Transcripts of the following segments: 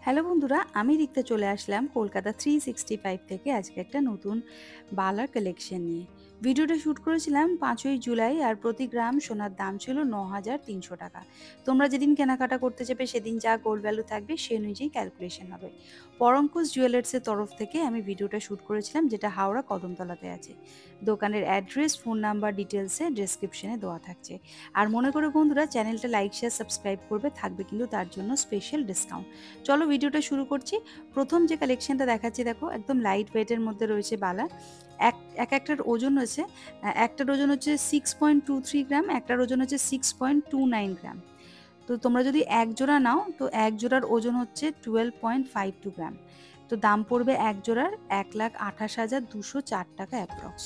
Hello বন্ধুরা, আমি রিক্তা চলে আসলাম কলকাতা 365 থেকে আজকে একটা নতুন বালার কালেকশন নিয়ে। ভিডিওটা শ্যুট করেছিলাম 5ই জুলাই আর প্রতি গ্রাম সোনার দাম ছিল 9,300 টাকা। তোমরা যেদিন কেনাকাটা করতে যাবে সেদিন যা গোল্ড ভ্যালু থাকবে সেই অনুযায়ী ক্যালকুলেশন হবে। পরঙ্কুশ জুয়েলার্সের তরফ থেকে আমি ভিডিওটা শ্যুট করেছিলাম, যেটা হাওড়া কদমতলাতে আছে। দোকানের অ্যাড্রেস, ফোন নাম্বার ডিটেলসে ডেসক্রিপশনে দেওয়া থাকছে। আর মনে করে বন্ধুরা চ্যানেলটা লাইক শেয়ার সাবস্ক্রাইব করবে, থাকবে কিন্তু তার জন্য স্পেশাল ডিসকাউন্ট। চলো ভিডিওটা শুরু করছি। প্রথম যে কালেকশনটা দেখাচ্ছি দেখো, একদম লাইট ওয়েটের মধ্যে রয়েছে বালা। একটার ওজন হচ্ছে একটার ওজন হচ্ছে 6.23 গ্রাম, একটার ওজন হচ্ছে 6.29 গ্রাম। তো তোমরা যদি এক জোড়া নাও তো এক জোড়ার ওজন হচ্ছে 12.52 গ্রাম। তো দাম পড়বে এক জোড়ার 1,28,204 টাকা অ্যাপ্রক্স।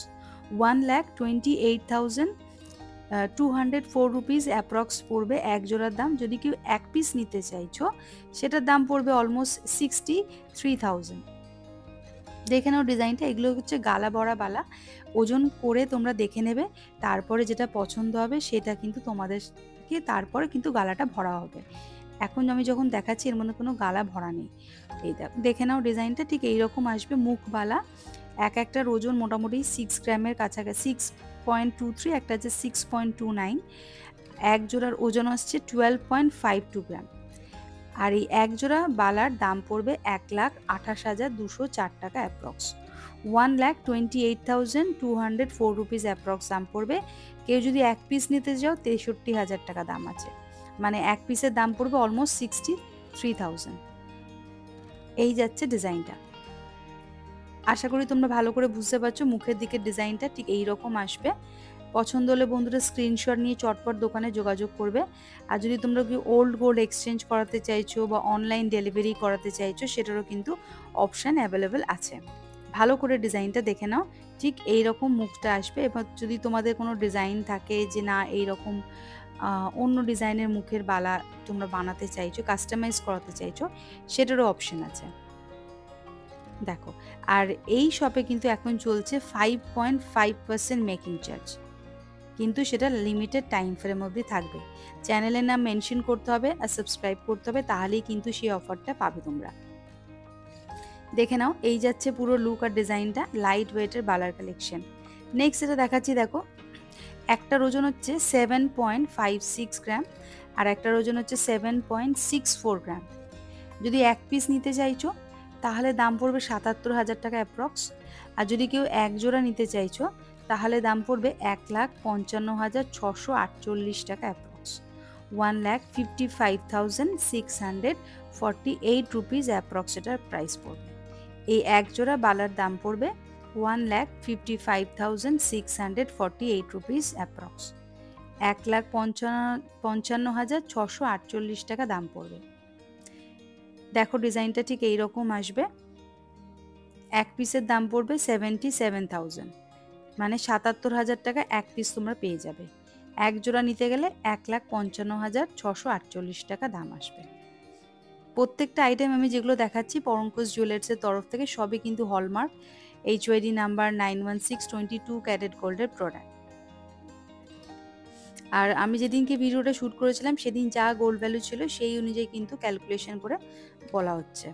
1,28,204 রুপিস অ্যাপ্রক্স পড়বে এক জোড়ার দাম। যদি কেউ এক পিস নিতে চাইছো সেটার দাম পড়বে অলমোস্ট 63,000। দেখে নাও ডিজাইনটা, এগুলো হচ্ছে গালা বড়া বালা। ওজন করে তোমরা দেখে নেবে, তারপরে যেটা পছন্দ হবে সেটা কিন্তু তোমাদেরকে তারপরে কিন্তু গালাটা ভরা হবে। এখন আমি যখন দেখাচ্ছি এর মধ্যে কোনো গালা ভরা নেই। এই দেখে নাও ডিজাইনটা ঠিক এইরকম আসবে, মুখবালা। একটার ওজন মোটামুটি 6 গ্রামের কাছাকাছি, 6.23, একটা হচ্ছে 6.29। এক জোড়ার ওজন আসছে 12.52 গ্রাম। আর এই এক জোড়া বালার দাম পড়বে 1,28,204 টাকা অ্যাপ্রক্স। 1,28,204 রুপিস অ্যাপ্রক্স দাম পড়বে। কেউ যদি এক পিস নিতে যাও 63,000 টাকা দাম আছে, মানে এক পিসের দাম পড়বে অলমোস্ট 63,000। এই যাচ্ছে ডিজাইনটা। আশা করি তোমরা ভালো করে বুঝতে পারছো। মুখের দিকের ডিজাইনটা ঠিক এই রকম আসবে। পছন্দ হলে বন্ধুরা স্ক্রিনশট নিয়ে চটপট দোকানে যোগাযোগ করবে। আর যদি তোমরা কি ওল্ড গোল্ড এক্সচেঞ্জ করাতে চাইছো বা অনলাইন ডেলিভারি করাতে চাইছো, সেটারও কিন্তু অপশান অ্যাভেলেবেল আছে। ভালো করে ডিজাইনটা দেখে নাও, ঠিক এই রকম মুখটা আসবে। এবার যদি তোমাদের কোনো ডিজাইন থাকে যে না এইরকম অন্য ডিজাইনের মুখের বালা তোমরা বানাতে চাইছো, কাস্টমাইজ করাতে চাইছো, সেটারও অপশান আছে। দেখো, আর এই শপে কিন্তু এখন চলছে 5.5% মেকিং চার্জ, কিন্তু সেটা লিমিটেড টাইম ফ্রেম অবধি থাকবে। চ্যানেলের নাম মেনশন করতে হবে আর সাবস্ক্রাইব করতে হবে, তাহলেই কিন্তু সেই অফারটা পাবে তোমরা। দেখে নাও, এই যাচ্ছে পুরো লুক আর ডিজাইনটা, লাইট ওয়েটের বালার কালেকশন। নেক্সট এটা দেখাচ্ছি দেখো, একটার ওজন হচ্ছে 7.56 গ্রাম আর একটার ওজন হচ্ছে 7.64 গ্রাম। যদি এক পিস নিতে চাইছো তাহলে দাম পড়বে 77,000 টাকা অ্যাপ্রক্স। আর যদি কেউ এক জোড়া নিতে চাইছো তাহলে দাম পড়বে 1,55,648 টাকা অ্যাপ্রক্স। 1,55,648 রুপিস অ্যাপ্রক্স এটার প্রাইস পড়বে। এই এক জোড়া বালার দাম পড়বে 1,55,648 রুপিস অ্যাপ্রক্স। 1,55,648 টাকা দাম পড়বে। দেখো ডিজাইনটা ঠিক এইরকম আসবে। এক পিসের দাম পড়বে 77,000, মানে 77,000 টাকা এক পিস তোমরা পেয়ে যাবে। এক জোড়া নিতে গেলে 1,55,648 টাকা দাম আসবে। প্রত্যেকটা আইটেম আমি যেগুলো দেখাচ্ছি পরঙ্কুশ জুয়েলার্সের তরফ থেকে, সবই কিন্তু হলমার্ক, HYD নাম্বার 916 22 ক্যারেট গোল্ডের প্রোডাক্ট। আর আমি যেদিনকে ভিডিওটা শ্যুট করেছিলাম সেদিন যা গোল্ড ভ্যালু ছিল সেই অনুযায়ী কিন্তু ক্যালকুলেশন করে বলা হচ্ছে।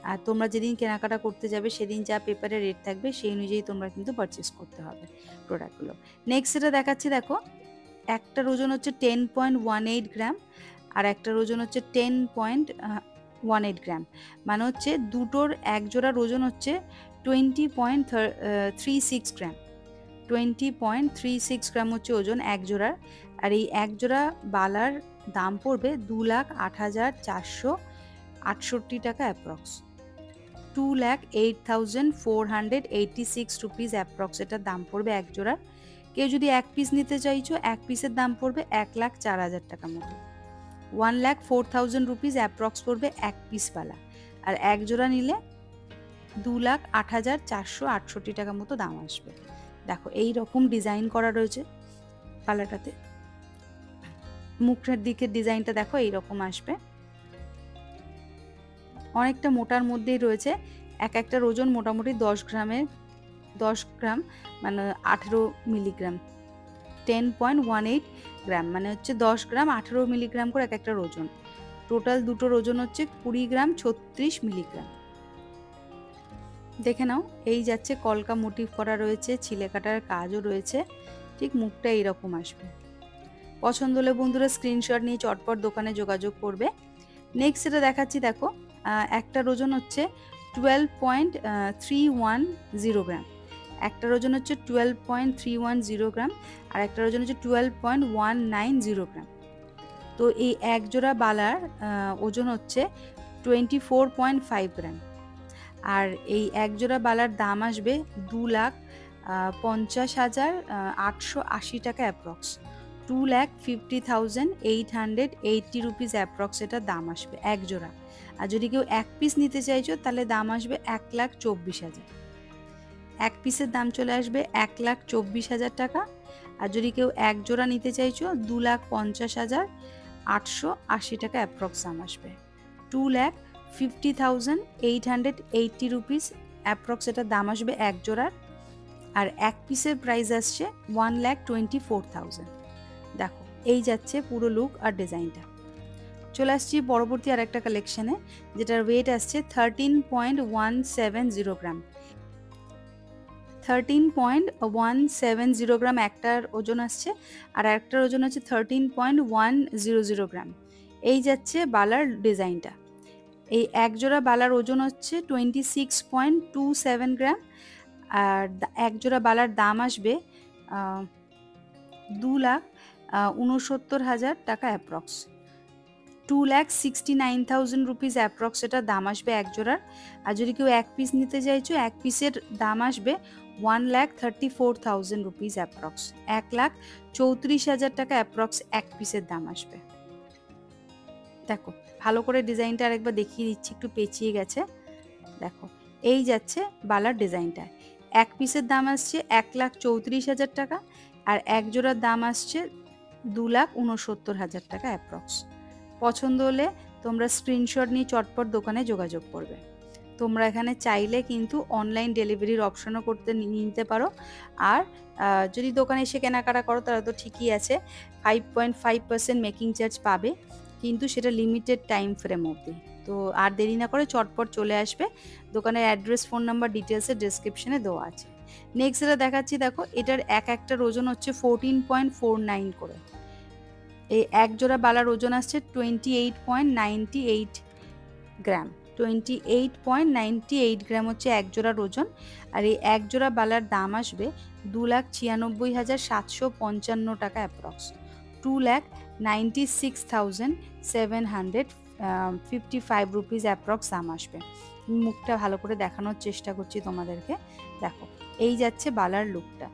আর তোমরা যেদিন কেনাকাটা করতে যাবে সেদিন যা পেপারে রেট থাকবে সেই অনুযায়ী তোমরা কিন্তু পারচেস করতে হবে প্রোডাক্টগুলো। নেক্সট যেটা দেখাচ্ছি দেখো, একটার ওজন হচ্ছে 10.18 গ্রাম আর একটার ওজন হচ্ছে 10.18 গ্রাম, মানে হচ্ছে দুটোর এক জোড়ার ওজন হচ্ছে 20.36 গ্রাম। 20.36 গ্রাম হচ্ছে ওজন এক জোড়ার। আর এই এক জোড়া বালার দাম পড়বে 2,08,468 টাকা অ্যাপ্রক্স। 2,08,486 রুপিস অ্যাপ্রক্স এটার দাম পড়বে এক জোড়ার। কেউ যদি এক পিস নিতে চাইছো এক পিসের দাম পড়বে 1,04,000 টাকা মতো। 1,04,000 রুপিস অ্যাপ্রক্স পড়বে এক পিস বালা। আর এক জোড়া নিলে 2,08,468 টাকা মতো দাম আসবে। দেখো এই রকম ডিজাইন করা রয়েছে পালাটাতে। মুখের দিকের ডিজাইনটা দেখো এইরকম আসবে, অনেকটা মোটার মধ্যেই রয়েছে। একটার ওজন মোটামুটি 10 গ্রাম, মানে 18 মিলিগ্রাম। 10.18 গ্রাম মানে হচ্ছে 10 গ্রাম 18 মিলিগ্রাম করে একটার ওজন। টোটাল দুটোর ওজন হচ্ছে 20 গ্রাম 36 মিলিগ্রাম। দেখে নাও, এই যাচ্ছে কলকা মোটিভ করা রয়েছে, ছিলে কাটার কাজও রয়েছে, ঠিক মুখটা এইরকম আসবে। পছন্দ হলে বন্ধুরা স্ক্রিনশট নিয়ে চটপট দোকানে যোগাযোগ করবে। নেক্সট যেটা দেখাচ্ছি দেখো, একটার ওজন হচ্ছে 12.310 গ্রাম, একটার ওজন হচ্ছে 12.310 গ্রাম, আর একটার ওজন হচ্ছে 12.190 গ্রাম। তো এই এক জোড়া বালার ওজন হচ্ছে 24.5 গ্রাম, আর এই এক জোড়া বালার দাম আসবে 2,50,880 টাকা অ্যাপ্রক্স, 2,50,880 রুপিস অ্যাপ্রক্স এটার দাম আসবে এক জোড়া। আর যদি কেউ এক পিস নিতে চাইছো তাহলে দাম আসবে 1,24,000, এক পিসের দাম চলে আসবে 1,24,000 টাকা। আর যদি কেউ এক জোড়া নিতে চাইছো 2,50,880 টাকা অ্যাপ্রক্স দাম আসবে, 2,50,880 রুপিস অ্যাপ্রক্স এটার দাম আসবে এক জোড়ার। আর এক পিসের প্রাইস আসছে 1,24,000। দেখো এই যাচ্ছে পুরো লুক আর ডিজাইনটা। চলে আসছি পরবর্তী আর একটা কালেকশনে, যেটার ওয়েট আসছে 13.170 গ্রাম, 13.170 গ্রাম একটার ওজন আসছে, আর একটার ওজন হচ্ছে 13.100 গ্রাম। এই যাচ্ছে বালার ডিজাইনটা। এই এক জোড়া বালার ওজন হচ্ছে 26.27 গ্রাম, আর এক জোড়া বালার দাম আসবে 2,69,000 টাকা অ্যাপ্রক্স, 2,69,000 রুপিস অ্যাপ্রক্স এটার দাম আসবে এক জোড়ার। আর যদি কেউ এক পিস নিতে চাইছো এক পিসের দাম আসবে 1,34,000 রুপিস অ্যাপ্রক্স, 1,34,000 টাকা অ্যাপ্রক্স এক পিসের দাম আসবে। দেখো ভালো করে ডিজাইনটা আরেকবার দেখিয়ে দিচ্ছি, একটু পেঁচিয়ে গেছে। দেখো এই যাচ্ছে বালার ডিজাইনটা, এক পিসের দাম আসছে 1,34,000 টাকা, আর এক জোড়ার দাম আসছে 2,69,000 টাকা অ্যাপ্রক্স। পছন্দ হলে তোমরা স্ক্রিনশট নিয়ে চটপট দোকানে যোগাযোগ করবে। তোমরা এখানে চাইলে কিন্তু অনলাইন ডেলিভারির অপশনও করতে নিতে পারো, আর যদি দোকানে এসে কেনাকাটা করো তাহলে তো ঠিকই আছে, 5.5% মেকিং চার্জ পাবে, কিন্তু সেটা লিমিটেড টাইম ফ্রেম অবধি। তো আর দেরি না করে চটপট চলে আসবে, দোকানের অ্যাড্রেস ফোন নাম্বার ডিটেলসের ডেসক্রিপশনে দেওয়া আছে। নেক্সট যেটা দেখাচ্ছি দেখো, এটার একটার ওজন হচ্ছে 14.49 করে, এই এক জোড়া বালার ওজন আসছে 28.98 গ্রাম, 28.98 গ্রাম হচ্ছে এক জোড়ার ওজন। আর এই এক জোড়া বালার দাম আসবে 2,96,755 টাকা অ্যাপ্রক্স, 2,96,755 রুপিস অ্যাপ্রক্স দাম আসবে। মুখটা ভালো করে দেখানোর চেষ্টা করছি তোমাদেরকে। দেখো এই যাচ্ছে বালার লুকটা,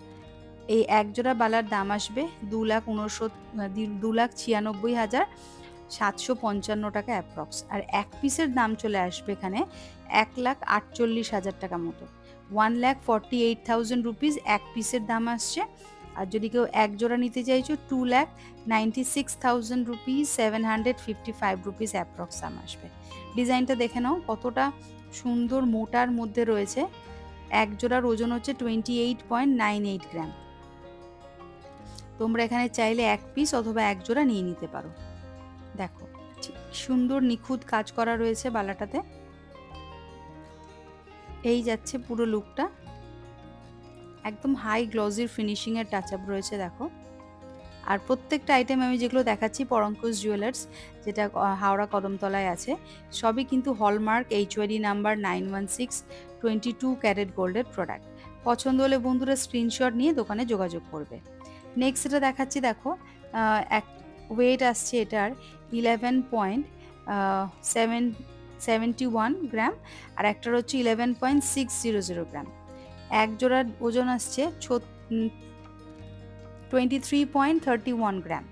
এই এক জোড়া বালার দাম আসবে 2,96,755 টাকা অ্যাপ্রক্স, আর এক পিসের দাম চলে আসবে এখানে 1,48,000 টাকা মতো, 1,48,000 রুপিস এক পিসের দাম আসছে। আর যদি কেউ এক জোড়া নিতে চাইছো 2,96,000 রুপিস 755 রুপিস অ্যাপ্রক্স দাম আসবে। ডিজাইনটা দেখে নাও কতটা সুন্দর মোটার মধ্যে রয়েছে, এক জোড়ার ওজন হচ্ছে 28.98 গ্রাম। তোমরা এখানে চাইলে এক পিস অথবা এক জোড়া নিয়ে নিতে পারো। দেখো সুন্দর নিখুঁত কাজ করা রয়েছে বালাটাতে, এই যাচ্ছে পুরো লুকটা, একদম হাই গ্লজির ফিনিশিং এর টাচ আপ রয়েছে দেখো। আর প্রত্যেকটা আইটেম আমি যেগুলো দেখাচ্ছি পরঙ্কুশ জুয়েলার্স, যেটা হাওড়া কদমতলায় আছে, সবই কিন্তু হলমার্ক HYD নাম্বার 916 22 ক্যারেট গোল্ডের প্রোডাক্ট। পছন্দ হলে বন্ধুরা স্ক্রিনশট নিয়ে দোকানে যোগাযোগ করবে। নেক্সট এটা দেখাচ্ছি দেখো, এক ওয়েট আসছে এটার 11.71 গ্রাম, আর একটার হচ্ছে 11.600 গ্রাম। এক জোড়ার ওজন আসছে 23.31 গ্রাম,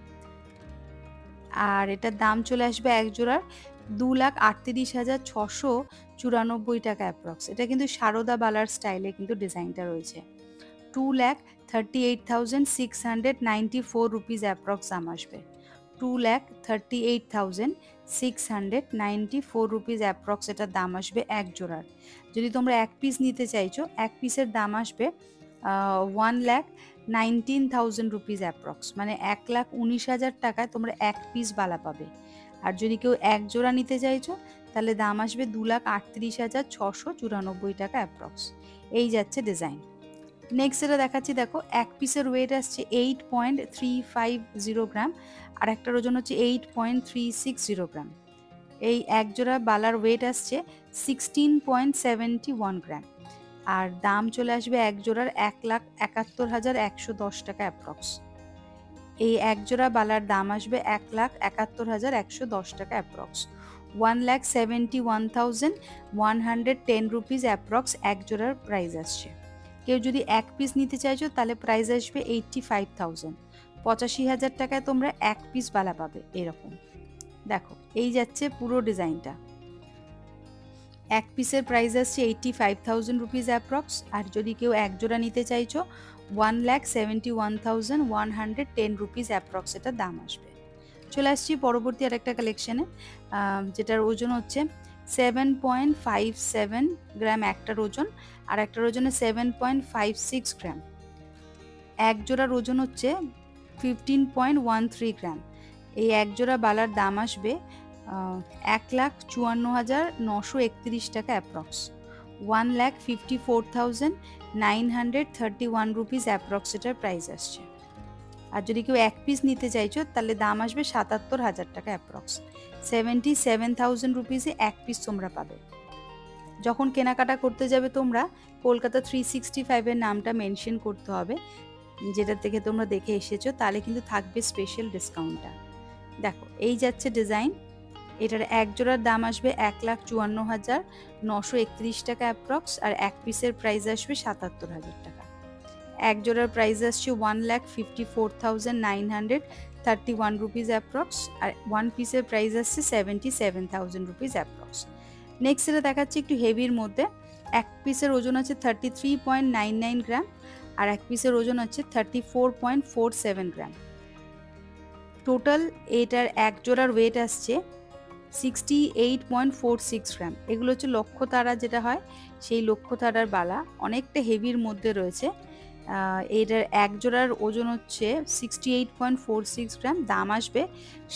আর এটার দাম চলে আসবে এক জোড়ার 2,38,694 টাকা অ্যাপ্রক্স। এটা কিন্তু সারদা বালার স্টাইলে কিন্তু ডিজাইনটা রয়েছে, 2,38,694 রুপিস অ্যাপ্রক্স দাম আসবে, 2,38,694 রুপিস অ্যাপ্রক্স এটার দাম আসবে এক জোড়ার। যদি তোমরা এক পিস নিতে চাইছো এক পিসের দাম আসবে 1,19,000 রুপিস অ্যাপ্রক্স, মানে 1,19,000 টাকায় তোমরা এক পিস বালা পাবে। আর যদি কেউ এক জোড়া নিতে চাইছো তাহলে দাম আসবে 2,38,694 টাকা অ্যাপ্রক্স। এই যাচ্ছে ডিজাইন। নেক্সট যেটা দেখাচ্ছি দেখো, এক পিসের ওয়েট আসছে 8.350 গ্রাম, আর একটার ওজন হচ্ছে 8.360 গ্রাম। এই এক জোড়া বালার ওয়েট আসছে 16.71 গ্রাম, আর দাম চলে আসবে এক জোড়ার 1,71,110 টাকা অ্যাপ্রক্স। এই এক জোড়া বালার দাম আসবে 1,71,110 টাকা অ্যাপ্রক্স। 1,71,110 রুপিস অ্যাপ্রক্স এক জোড়ার প্রাইস আসছে। কেউ যদি এক পিস নিতে চাইছো তাহলে প্রাইস আসবে 85,000, 85,000 টাকায় তোমরা এক পিস বালা পাবে। এরকম দেখো, এই যাচ্ছে পুরো ডিজাইনটা। এক পিসের প্রাইস আসছে 85,000 রুপিস অ্যাপ্রক্স, আর যদি কেউ এক জোড়া নিতে চাইছো 1,71,110 রুপিস অ্যাপ্রক্স এটা দাম আসবে। চলে আসছি পরবর্তী আরেকটা কালেকশানে, যেটার ওজন হচ্ছে 7.57 গ্রাম একটার ওজন, আর একটার ওজনে 7.56 গ্রাম। এক জোড়ার ওজন হচ্ছে 15.13 গ্রাম। এই এক জোড়া বালার দাম আসবে 1,54,931 টাকা অ্যাপ্রক্স। 1,54,931 রুপিস অ্যাপ্রক্স এটার প্রাইস আসছে। আর যদি কেউ এক পিস নিতে চাইছো তাহলে দাম আসবে 77,000 টাকা অ্যাপ্রক্স। 77,000 রুপিসে এক পিস তোমরা পাবে। যখন কেনাকাটা করতে যাবে তোমরা কলকাতা 365-এর নামটা মেনশন করতে হবে, যেটা থেকে তোমরা দেখে এসেছো, তাহলে কিন্তু থাকবে স্পেশাল ডিসকাউন্টটা। দেখো, এই যাচ্ছে ডিজাইন। এটার এক জোড়ার দাম আসবে 1,54,931 টাকা অ্যাপ্রক্স, আর এক পিসের প্রাইস আসবে 77,000 টাকা। এক জোড়ার প্রাইস আসছে 1,54,931 রুপিস অ্যাপ্রক্স, আর ওয়ান পিসের প্রাইস আসছে 77,000 রুপিস অ্যাপ্রক্স। নেক্সট এটা দেখাচ্ছি একটু হেভির মধ্যে। এক পিসের ওজন আছে 33.99 গ্রাম, আর এক পিসের ওজন আছে 34.47 গ্রাম। টোটাল এটার এক জোড়ার ওয়েট আসছে 68.46 গ্রাম। এগুলো হচ্ছে লক্ষ্য তারা যেটা হয়, সেই লক্ষ্য তারার বালা, অনেকটা হেভির মধ্যে রয়েছে। এটার এক জোড়ার ওজন হচ্ছে 68.46 গ্রাম। দাম আসবে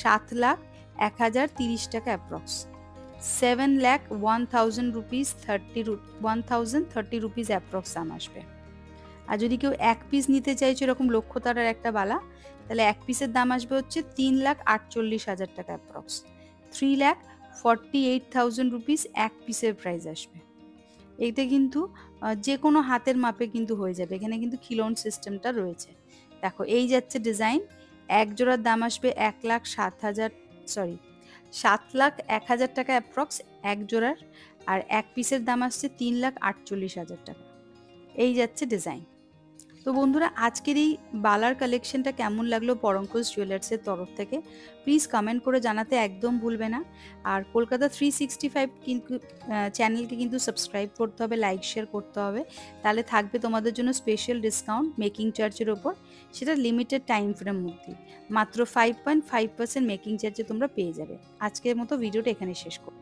7,01,030 টাকা অ্যাপ্রক্স। 7,01,000 রুপিস 1,030 রুপিস অ্যাপ্রক্স দাম আসবে। আর যদি কেউ এক পিস নিতে চাইছে এরকম লক্ষ্য তারার একটা বালা, তাহলে এক পিসের দাম আসবে হচ্ছে 3,48,000 টাকা অ্যাপ্রক্স। 3,48,000 রুপিস এক পিসের প্রাইস আসবে। এটা কিন্তু যে কোনো হাতের মাপে কিন্তু হয়ে যাবে, এখানে কিন্তু খিলন সিস্টেমটা রয়েছে। দেখো, এই যাচ্ছে ডিজাইন। এক জোড়ার দাম আসবে 7,01,000 টাকা অ্যাপ্রক্স এক জোড়ার, আর এক পিসের দাম আসছে 3,48,000 টাকা। এই যাচ্ছে ডিজাইন। তো বন্ধুরা, আজকের এই বালার কালেকশনটা কেমন লাগলো পরঙ্কুশ জুয়েলার্সের তরফ থেকে প্লিজ কমেন্ট করে জানাতে একদম ভুলবে না। আর কলকাতা 365 কিন্তু চ্যানেলকে কিন্তু সাবস্ক্রাইব করতে হবে, লাইক শেয়ার করতে হবে, তাহলে থাকবে তোমাদের জন্য স্পেশাল ডিসকাউন্ট মেকিং চার্জের ওপর, সেটা লিমিটেড টাইম ফ্রেম মধ্যে মাত্র 5.5% মেকিং চার্জে তোমরা পেয়ে যাবে। আজকের মতো ভিডিওটা এখানে শেষ করব।